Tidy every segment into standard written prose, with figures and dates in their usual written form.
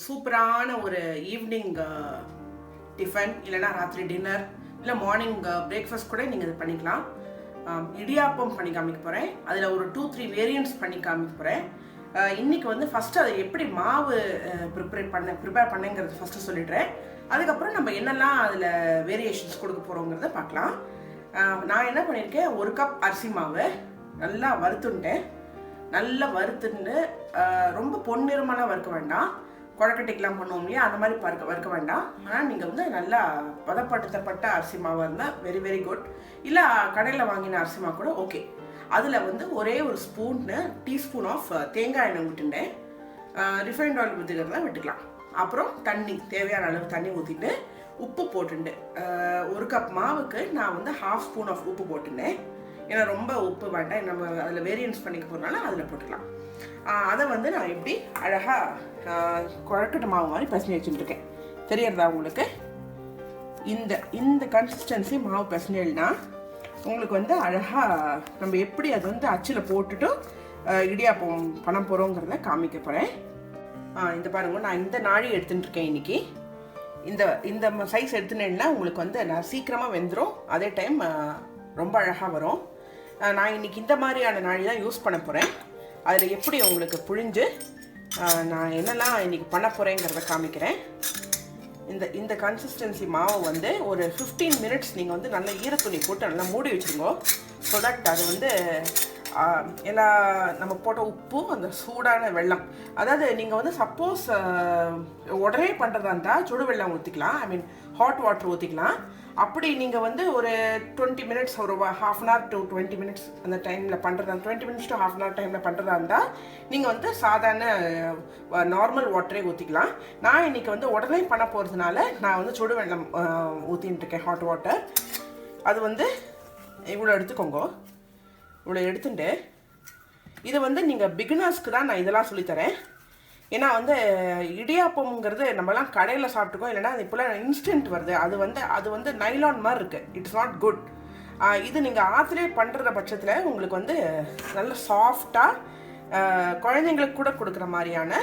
சூப்பரான ஒரு evening tiffin இல்லைனா ராத்திரி டின்னர் இல்லை மார்னிங் பிரேக்ஃபாஸ்ட் கூட நீங்கள் இது பண்ணிக்கலாம். இடியாப்பம் பண்ணி காமிக்க போகிறேன். அதில் ஒரு 2-3 வேரியன்ட்ஸ் பண்ணி காமிக்க போகிறேன். இன்றைக்கி வந்து ஃபஸ்ட்டு அதை எப்படி மாவு ப்ரிப்பேர் பண்ணுங்கிறது ஃபஸ்ட்டு சொல்லிடுறேன். அதுக்கப்புறம் நம்ம என்னெல்லாம் அதில் வேரியேஷன்ஸ் கொடுக்க போகிறோங்கிறத பார்க்கலாம். நான் என்ன பண்ணியிருக்கேன், 1 கப் அரிசி மாவு நல்லா வறுத்துட்டேன். நல்லா வறுத்துட்டு ரொம்ப பொன்னிறமெல்லாம் வறுக்க வேண்டாம். குழக்கட்டைக்கெலாம் பண்ணுவோம் இல்லையா, அந்த மாதிரி வறுக்க வேண்டாம். ஆனால் நீங்கள் வந்து நல்லா பதப்படுத்தப்பட்ட அரிசி மாவு இருந்தால் வெரி வெரி குட். இல்லை கடையில் வாங்கின அரிசி மாவு கூட ஓகே. அதில் வந்து ஒரே ஒரு டீஸ்பூன் ஆஃப் தேங்காய் எண்ணெய் விட்டுட்டேன். ரிஃபைண்ட் ஆயில் ஊற்றிக்கிறதா விட்டுக்கலாம். அப்புறம் தண்ணி, தேவையான அளவு தண்ணி ஊற்றிட்டு உப்பு போட்டுண்டு 1 கப் மாவுக்கு நான் வந்து 1/2 ஸ்பூன் ஆஃப் உப்பு போட்டுட்டேன். ஏன்னா ரொம்ப உப்பு வேண்டாம், நம்ம அதில் வேரியன்ஸ் பண்ணிக்க போகிறனால அதில் போட்டுக்கலாம். அதை வந்து நான் எப்படி அழகாக குழக்கட்டை மாவு மாதிரி பிசைஞ்சு வச்சுட்டுருக்கேன். தெரியறதா உங்களுக்கு? இந்த கன்சிஸ்டன்சி மாவு பிசைஞ்சல்னா உங்களுக்கு வந்து அழகாக நம்ம எப்படி அது வந்து அச்சில் போட்டுட்டு இடியாப்பம் பண்ண போகிறோங்கிறத காமிக்க போகிறேன். இந்த பாருங்க, நான் இந்த நாழி எடுத்துட்டுருக்கேன் இன்றைக்கி. இந்த சைஸ் எடுத்துனேன்னா உங்களுக்கு வந்து நான் சீக்கிரமாக வெந்துடும், அதே டைம் ரொம்ப அழகாக வரும். நான் இன்றைக்கி இந்த மாதிரியான நாழி தான் யூஸ் பண்ண போகிறேன். அதில் எப்படி உங்களுக்கு புழிஞ்சு நான் என்னெல்லாம் இன்றைக்கி பண்ண போகிறேங்கிறத காமிக்கிறேன். இந்த கன்சிஸ்டன்சி மாவு வந்து ஒரு 15 மினிட்ஸ் நீங்கள் வந்து நல்லா ஈரத்துணி போட்டு நல்லா மூடி வச்சுருங்கோ. ஸோ தட் அது வந்து எல்லா நம்ம போட்ட உப்பு, அந்த சூடான வெல்லம், அதாவது நீங்கள் வந்து சப்போஸ் உடனே பண்ணுறதா இருந்தால் சுடு வெல்லம் ஊற்றிக்கலாம், ஐ மீன் ஹாட் வாட்டர் ஊற்றிக்கலாம். அப்படி நீங்கள் வந்து ஒரு 20 மினிட்ஸ், ஒரு 1/2 hour to 20 மினிட்ஸ் அந்த டைமில் பண்ணுறதா, 20 மினிட்ஸ் to 1/2 hour டைமில் பண்ணுறதா இருந்தால் நீங்கள் வந்து சாதாரண நார்மல் வாட்டரே ஊற்றிக்கலாம். நான் இன்றைக்கி வந்து உடனே பண்ண போகிறதுனால நான் வந்து சுடு வெல்லம் ஊற்றின்னு இருக்கேன், ஹாட் வாட்டர். அது வந்து இவ்வளோ எடுத்துக்கோங்க. இவ்வளோ எடுத்துட்டு இதை வந்து நீங்கள் பிகினர்ஸ்க்கு தான் நான் இதெல்லாம் சொல்லித்தரேன். ஏன்னா வந்து இடியாப்பம்ங்கிறது நம்மலாம் கடையில் சாப்பிட்டுக்கோம், இல்லைனா அது இப்போலாம் இன்ஸ்டன்ட் வருது. அது வந்து நைலான் மாதிரி இருக்குது. It's not good. இது நீங்கள் ஆற்றுலேயே பண்ணுற பட்சத்தில் உங்களுக்கு வந்து நல்ல சாஃப்டாக குழந்தைங்களுக்கு கூட கொடுக்குற மாதிரியான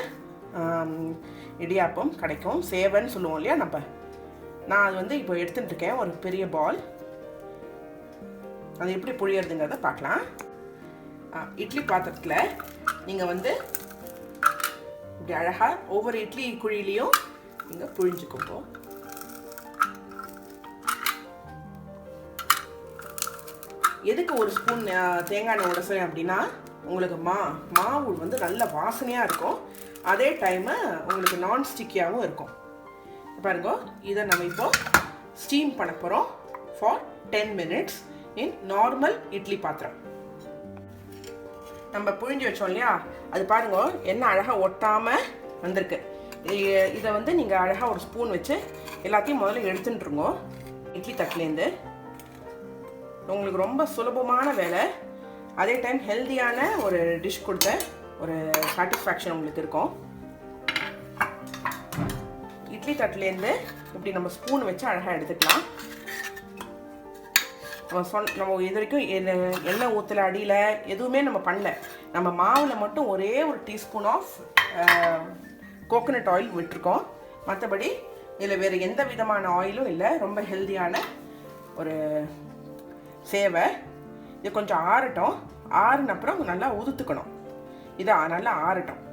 இடியாப்பம் கிடைக்கும். சேவைன்னு சொல்லுவோம் இல்லையா நம்ம. நான் அது வந்து இப்போ எடுத்துகிட்டு இருக்கேன் ஒரு பெரிய பால். அது எப்படி புழியறதுங்கிறத பார்க்கலாம். இட்லி பாத்திரத்தில் நீங்கள் வந்து இப்படி அழகாக ஒவ்வொரு இட்லி குழியிலையும் நீங்கள் புழிஞ்சுக்கோங்க. எதுக்கு 1 ஸ்பூன் தேங்காய் எண்ணெய் உடசேன் அப்படின்னா உங்களுக்கு மாவு வந்து நல்ல வாசனையாக இருக்கும், அதே டைமு உங்களுக்கு நான்ஸ்டிக்கியாகவும் இருக்கும். பாருங்க, இதை நம்ம இப்போ ஸ்டீம் பண்ண போகிறோம் for 10 minutes in normal idli பாத்திரம். நம்ம புழிஞ்சு வச்சோம் இல்லையா, அது பாருங்க என்ன அழகாக ஒட்டாமல் வந்திருக்கு. இதை வந்து நீங்கள் அழகாக ஒரு ஸ்பூன் வச்சு எல்லாத்தையும் முதல்ல எடுத்துட்டுருங்க இட்லி தட்டிலேருந்து. உங்களுக்கு ரொம்ப சுலபமான வேலை, அதே டைம் ஹெல்த்தியான ஒரு டிஷ் கொடுத்த ஒரு சாட்டிஸ்ஃபேக்ஷன் உங்களுக்கு இருக்கும். இட்லி தட்டிலேருந்து இப்படி நம்ம ஸ்பூன் வச்சு அழகாக எடுத்துக்கலாம். நம்ம இது வரைக்கும் எண்ணெய் ஊற்றலை, அடியில் எதுவுமே நம்ம பண்ணல. நம்ம மாவில் மட்டும் ஒரே ஒரு டீஸ்பூன் ஆஃப் கோகோனட் ஆயில் விட்டுருக்கோம். மற்றபடி இதில் வேறு எந்த விதமான ஆயிலும் இல்லை. ரொம்ப ஹெல்த்தியான ஒரு சேவை. இது கொஞ்சம் ஆறட்டும். ஆறுன அப்புறம் நல்லா உதுத்துக்கணும். இதை நல்லா ஆறட்டும்.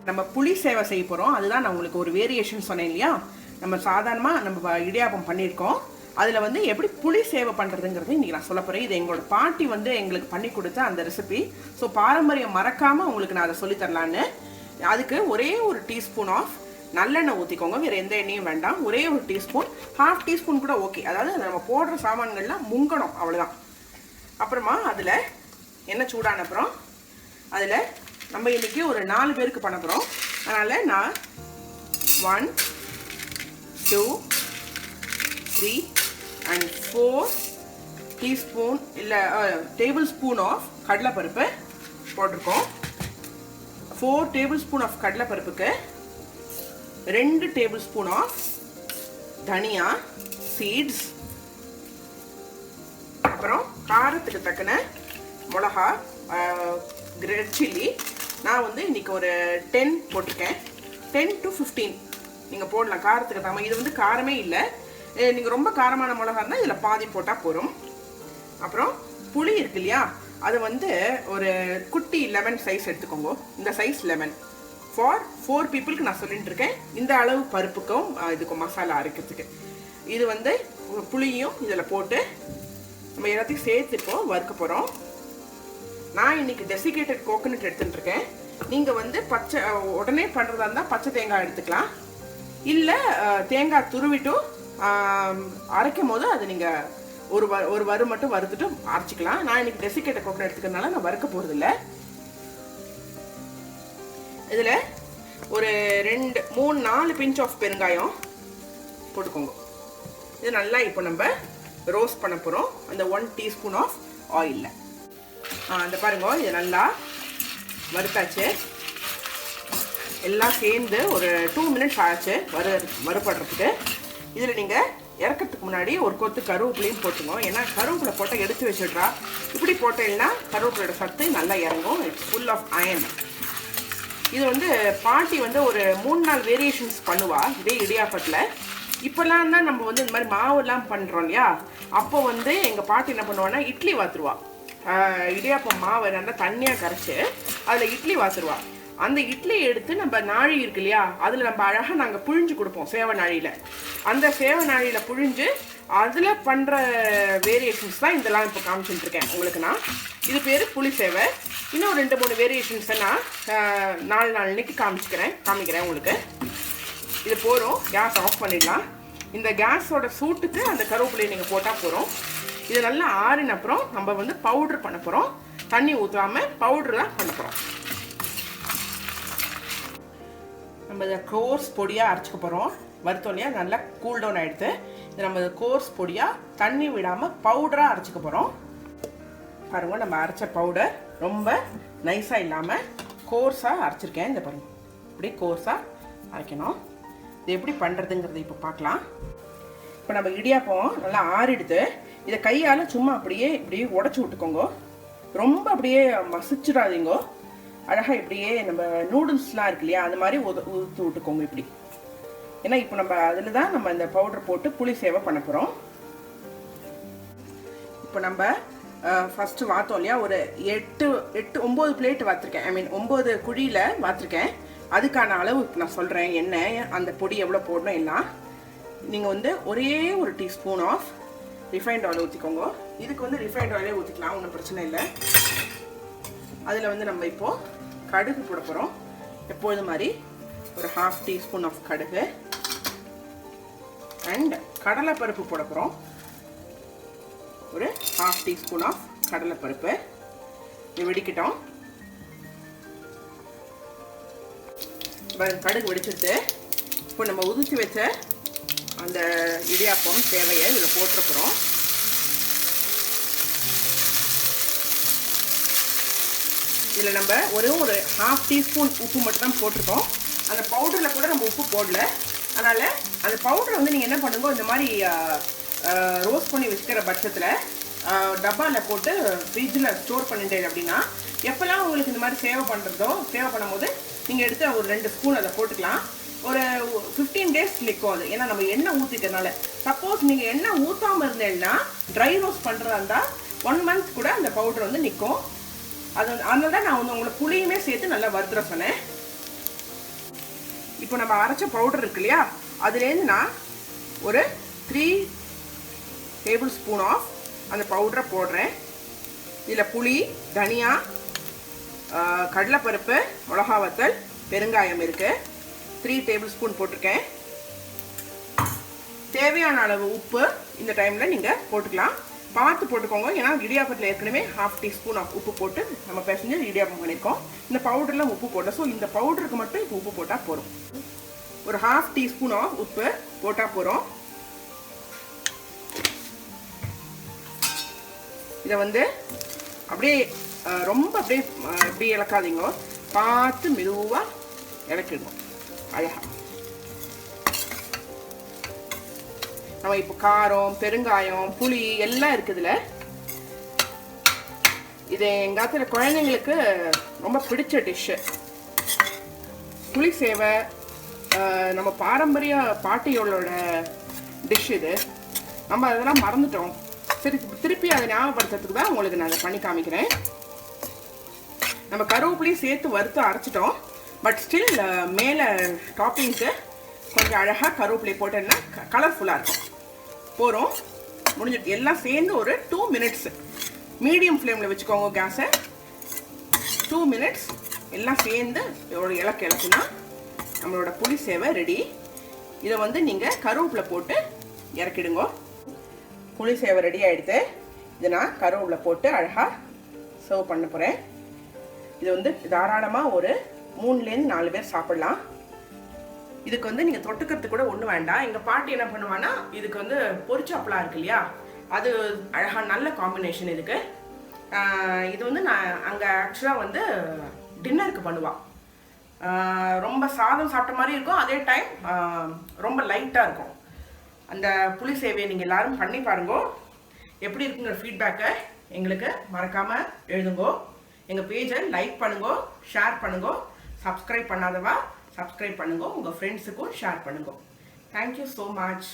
நம்ம புளி சேவை செய்ய போகிறோம். அதுதான் நான் உங்களுக்கு ஒரு வேரியேஷன் சொன்னேன் இல்லையா. நம்ம சாதாரணமாக நம்ம இடியாப்பம் பண்ணியிருக்கோம். அதில் வந்து எப்படி புளி சேவை பண்ணுறதுங்கிறது இன்றைக்கி நான் சொல்ல போகிறேன். இது எங்களோட பாட்டி வந்து எங்களுக்கு பண்ணி கொடுத்த அந்த ரெசிபி. ஸோ பாரம்பரியம் மறக்காமல் உங்களுக்கு நான் அதை சொல்லித்தரலான்னு. அதுக்கு ஒரே ஒரு டீஸ்பூன் ஆஃப் நல்லெண்ணெய் ஊற்றிக்கோங்க. வேறு எந்த எண்ணெயும் வேண்டாம். ஒரே ஒரு டீஸ்பூன், 1/2 டீஸ்பூன் கூட ஓகே. அதாவது நம்ம போடுற சாமான்கள்லாம் முங்கணும், அவ்வளோதான். அப்புறமா அதில் எண்ணெய் சூடான அப்புறம் அதில் நம்ம இன்றைக்கி ஒரு 4 பேருக்கு பண்ண போகிறோம். அதனால் நான் 1, 2, 3 and 4 டீஸ்பூன் இல்லை டேபிள் ஸ்பூன் ஆஃப் கடலைப்பருப்பு போட்டிருக்கோம். 4 டேபிள் ஸ்பூன் ஆஃப் கடலைப்பருப்புக்கு 2 டேபிள் ஸ்பூன் ஆஃப் தனியா சீட்ஸ், அப்புறம் காரத்துக்கு தக்கன மிளகா, ரெட் சில்லி நான் வந்து இன்றைக்கி ஒரு 10 போட்டிருக்கேன். 10 to 15 நீங்கள் போடலாம் காரத்துக்கு தாம. இது வந்து காரமே இல்லை. நீங்கள் ரொம்ப காரமான மிளகா இருந்தால் இதில் பாதி போட்டால் போதும். அப்புறம் புளி இருக்கு இல்லையா, அது வந்து ஒரு குட்டி லெமன் சைஸ் எடுத்துக்கோங்க. இந்த சைஸ் லெமன் ஃபார் 4 பீப்புளுக்கு நான் சொல்லிட்டு இருக்கேன். இந்த அளவு பருப்புக்கும் இதுக்கும் மசாலா அரைக்கிறதுக்கு. இது வந்து புளியும் இதில் போட்டு நம்ம எல்லாத்தையும் சேர்த்து இப்போ வறுக்க போகிறோம். நான் இன்னைக்கு டெசிகேட்டட் கோகோனட் எடுத்துகிட்டு இருக்கேன். நீங்கள் வந்து பச்சை உடனே பண்ணுறதா இருந்தால் பச்சை தேங்காய் எடுத்துக்கலாம். இல்லை தேங்காய் துருவிட்டு அரைக்கும் போது அது நீங்கள் ஒரு வறு மட்டும் வறுத்துட்டு அரைச்சிக்கலாம். நான் இன்னைக்கு டெசிகேட்டட் கோகோனட் எடுத்துக்கிறதுனால நான் வறுக்க போகிறதில்ல. இதில் ஒரு 2 3 4 பிஞ்ச் ஆஃப் பெருங்காயம் போட்டுக்கோங்க. இது நல்லா இப்போ நம்ம ரோஸ்ட் பண்ண போகிறோம் அந்த 1 டீஸ்பூன் ஆஃப் ஆயிலில். அந்த பாருங்க, இது நல்லா வறுத்தாச்சு. எல்லாம் சேர்ந்து ஒரு 2 மினிட்ஸ் ஆச்சு வறுபடுறதுக்கு. இதில் நீங்கள் இறக்கிறதுக்கு முன்னாடி ஒரு கொத்து கருவேப்பிலையும் போட்டுங்க. ஏன்னா கருவேப்பிலை போட்டால் எடுத்து வச்சுடுறா. இப்படி போட்டேன்னா கருவேப்பிலையோட சத்து நல்லா இறங்கும். It's full of iron. இது வந்து பாட்டி வந்து ஒரு 3-4 வேரியேஷன்ஸ் பண்ணுவா இதே இடியாப்பத்தில். இப்போல்லாம் தான் நம்ம வந்து இந்த மாதிரி மாவுலாம் பண்ணுறோம் இல்லையா, அப்போ வந்து எங்கள் பாட்டி என்ன பண்ணுவான்னா இட்லி வாத்துருவா. இடியாப்பம் மாவை நல்லா தண்ணியாக கரைச்சி அதில் இட்லி வாத்துருவா. அந்த இட்லியை எடுத்து நம்ம நாழி இருக்கு இல்லையா, அதில் நம்ம அழகாக நாங்கள் புழிஞ்சு கொடுப்போம் சேவை நாழியில். அந்த சேவை நாழியில் புழிஞ்சு அதில் பண்ணுற வேரியேஷன்ஸ் தான் இதெல்லாம் இப்போ காமிச்சுட்டுருக்கேன் உங்களுக்கு. நான் இது பேர் புளி சேவை. இன்னும் 2-3 வேரியேஷன்ஸை நான் 4 நாளைக்கு காமிக்கிறேன் உங்களுக்கு. இது போகிறோம். கேஸ் ஆஃப் பண்ணிடலாம். இந்த கேஸோட சூட்டுக்கு அந்த கருவேப்பிலையை நீங்கள் போட்டால் போகிறோம். இது நல்லா ஆறின அப்புறம் நம்ம வந்து பவுட்ரு பண்ண போகிறோம். தண்ணி ஊற்றாமல் பவுட்ரு தான் பண்ண போகிறோம். நம்ம இதை கோர்ஸ் பொடியாக அரைச்சிக்க போகிறோம். வறுத்தோலையா நல்லா கூல் டவுன் ஆகிடுது. இது நம்ம கோர்ஸ் பொடியாக தண்ணி விடாமல் பவுடராக அரைச்சிக்க போகிறோம். பாருங்கள், நம்ம அரைச்ச பவுடர் ரொம்ப நைஸாக இல்லாமல் கோர்ஸாக அரைச்சிருக்கேன். இந்த பாருங்கள், இப்படி கோர்ஸாக அரைக்கணும். இது எப்படி பண்ணுறதுங்கிறத இப்போ பார்க்கலாம். இப்போ நம்ம இடியாப்பம் நல்லா ஆறிடுது. இதை கையால் சும்மா அப்படியே உடச்சி விட்டுக்கோங்க. ரொம்ப அப்படியே மசிச்சிடாதீங்க. அழகாக இப்படியே நம்ம நூடுல்ஸ்லாம் இருக்கு இல்லையா, அந்த மாதிரி ஊற்றி விட்டுக்கோங்க இப்படி. ஏன்னா இப்போ நம்ம அதில் தான் நம்ம இந்த பவுடர் போட்டு புளி சேவை பண்ண போகிறோம். இப்போ நம்ம ஃபஸ்ட்டு வாத்தோம் இல்லையா, ஒரு 9 பிளேட் வாத்திருக்கேன். 9 குழியில் வாத்திருக்கேன். அதுக்கான அளவு இப்போ நான் சொல்கிறேன். எண்ணெய் அந்த பொடி எவ்வளோ போடணும் எல்லாம். நீங்கள் வந்து ஒரே ஒரு டீஸ்பூன் ஆஃப் ரிஃபைண்ட் ஆயில் ஊற்றிக்கோங்க. இதுக்கு வந்து ரிஃபைண்ட் ஆயிலே ஊற்றிக்கலாம், ஒன்றும் பிரச்சனை இல்லை. அதில் வந்து நம்ம இப்போது கடுகு போட போகிறோம். எப்பொழுது மாதிரி ஒரு 1/2 டீஸ்பூன் ஆஃப் கடுகு அண்ட் கடலைப்பருப்பு போட போகிறோம். ஒரு 1/2 டீஸ்பூன் ஆஃப் கடலைப்பருப்பு. இது வெடிக்கட்டும். கடுகு வெடிச்சிட்டு இப்போ நம்ம உதிர்த்தி வச்ச அந்த இடியாப்பம் சேவையை இதில் போட்டுருக்குறோம். இதில் நம்ம ஒரு 1/2 டீஸ்பூன் உப்பு மட்டும் தான் போட்டிருக்கோம். அந்த பவுடரில் கூட நம்ம உப்பு போடல. அதனால் அந்த பவுடரை வந்து நீங்கள் என்ன பண்ணுங்க, இந்த மாதிரி ரோஸ்ட் பண்ணி வச்சுக்கிற பட்சத்தில் டப்பாவில் போட்டு ஃப்ரிட்ஜில் ஸ்டோர் பண்ணிட்டேன் அப்படின்னா எப்போல்லாம் உங்களுக்கு இந்த மாதிரி சேவை பண்ணும்போது நீங்கள் எடுத்து ஒரு 2 ஸ்பூன் அதை போட்டுக்கலாம். ஒரு 15 டேஸ் நிற்கும் அது. ஏன்னா நம்ம எண்ணெய் ஊற்றிட்டனால. சப்போஸ் நீங்கள் எண்ணெய் ஊற்றாமல் இருந்தேன்னா ட்ரை ரோஸ்ட் பண்ணுறதா இருந்தால் 1 மந்த் கூட அந்த பவுடர் வந்து நிற்கும். அதனால தான் நான் வந்து உங்களுக்கு புளியுமே சேர்த்து நல்லா வறுத்துற சொன்னேன். இப்போ நம்ம அரைச்ச பவுடர் இருக்கு இல்லையா, அதுலேருந்து நான் ஒரு 3 டேபிள் ஸ்பூன் ஆஃப் அந்த பவுடரை போடுறேன். இதில் புளி, தனியா, கடலைப்பருப்பு, மிளகா வத்தல், பெருங்காயம் இருக்குது. 3 டேபிள் ஸ்பூன் போட்டிருக்கேன். தேவையான அளவு உப்பு இந்த டைமில் நீங்கள் போட்டுக்கலாம். பார்த்து போட்டுக்கோங்க. ஏன்னா இடியாப்பத்தில் ஏற்கனவே 1/2 டீஸ்பூன் ஆஃப் உப்பு போட்டு நம்ம பேசஞ்சு இடியாப்பம் பண்ணியிருக்கோம். இந்த பவுடரில் உப்பு போட்டோம். ஸோ இந்த பவுடருக்கு மட்டும் இப்போ உப்பு போட்டால் போகிறோம். ஒரு 1/2 டீஸ்பூன் ஆஃப் உப்பு போட்டால் போகிறோம். இதை வந்து அப்படியே ரொம்ப அப்படியே இப்படி இழக்காதீங்க. பார்த்து மெதுவாக இழக்கிடுவோம் அழகாக. நம்ம இப்போ காரம், பெருங்காயம், புளி எல்லாம் இருக்குதுல. இது எங்காத்துல குழந்தைங்களுக்கு ரொம்ப பிடிச்ச டிஷ்ஷு. புளி சேவை நம்ம பாரம்பரிய பாட்டியோட டிஷ் இது. நம்ம அதெல்லாம் மறந்துட்டோம். சரி, திருப்பி அதை ஞாபகப்படுத்துறதுக்கு தான் உங்களுக்கு நான் அதை பண்ணி காமிக்கிறேன். நம்ம கருவேப்பிலையும் சேர்த்து வறுத்து அரைச்சிட்டோம். பட் ஸ்டில் மேலே டாப்பிங்க்கு கொஞ்சம் அழகாக கருவேப்பிலையை போட்டோன்னா கலர்ஃபுல்லாக இருக்கும். போகிறோம், முடிஞ்சிட்டு எல்லாம் சேர்ந்து ஒரு 2 மினிட்ஸ் மீடியம் ஃப்ளேமில் வச்சுக்கோங்க கேஸை. 2 மினிட்ஸ் எல்லாம் சேர்ந்து ஒரு இலக்குனா நம்மளோட புளி சேவை ரெடி. இதை வந்து நீங்கள் கருவேப்பிலை போட்டு இறக்கிடுங்க. புளி சேவை ரெடி ஆகிடுது. இதை நான் கருவேப்பிலை போட்டு அழகாக சர்வ் பண்ண போகிறேன். இது வந்து தாராளமாக ஒரு 3லேருந்து 4 பேர் சாப்பிடலாம். இதுக்கு வந்து நீங்கள் தொட்டுக்கிறதுக்கு கூட ஒன்றும் வேண்டாம். எங்கள் பாட்டி என்ன பண்ணுவான்னா, இதுக்கு வந்து பொரிச்சாப்பலாம் இருக்கு இல்லையா, அது அழகாக நல்ல காம்பினேஷன் இதுக்கு. இது வந்து நான் அங்கே ஆக்சுவலாக வந்து டின்னருக்கு பண்ணுவாள். ரொம்ப சாதம் சாப்பிட்ட மாதிரி இருக்கும், அதே டைம் ரொம்ப லைட்டாக இருக்கும். அந்த புளி சேவையை நீங்கள் எல்லோரும் பண்ணி பாருங்கோ. எப்படி இருக்குங்கிற ஃபீட்பேக்கை எங்களுக்கு மறக்காமல் எழுதுங்கோ. எங்கள் பேஜை லைக் பண்ணுங்கோ, ஷேர் பண்ணுங்கோ. சப்ஸ்கிரைப் பண்ணாதவா சப்ஸ்கிரைப் பண்ணுங்க, உங்கள் ஃப்ரெண்ட்ஸுக்கும் ஷேர் பண்ணுங்க. Thank you so much.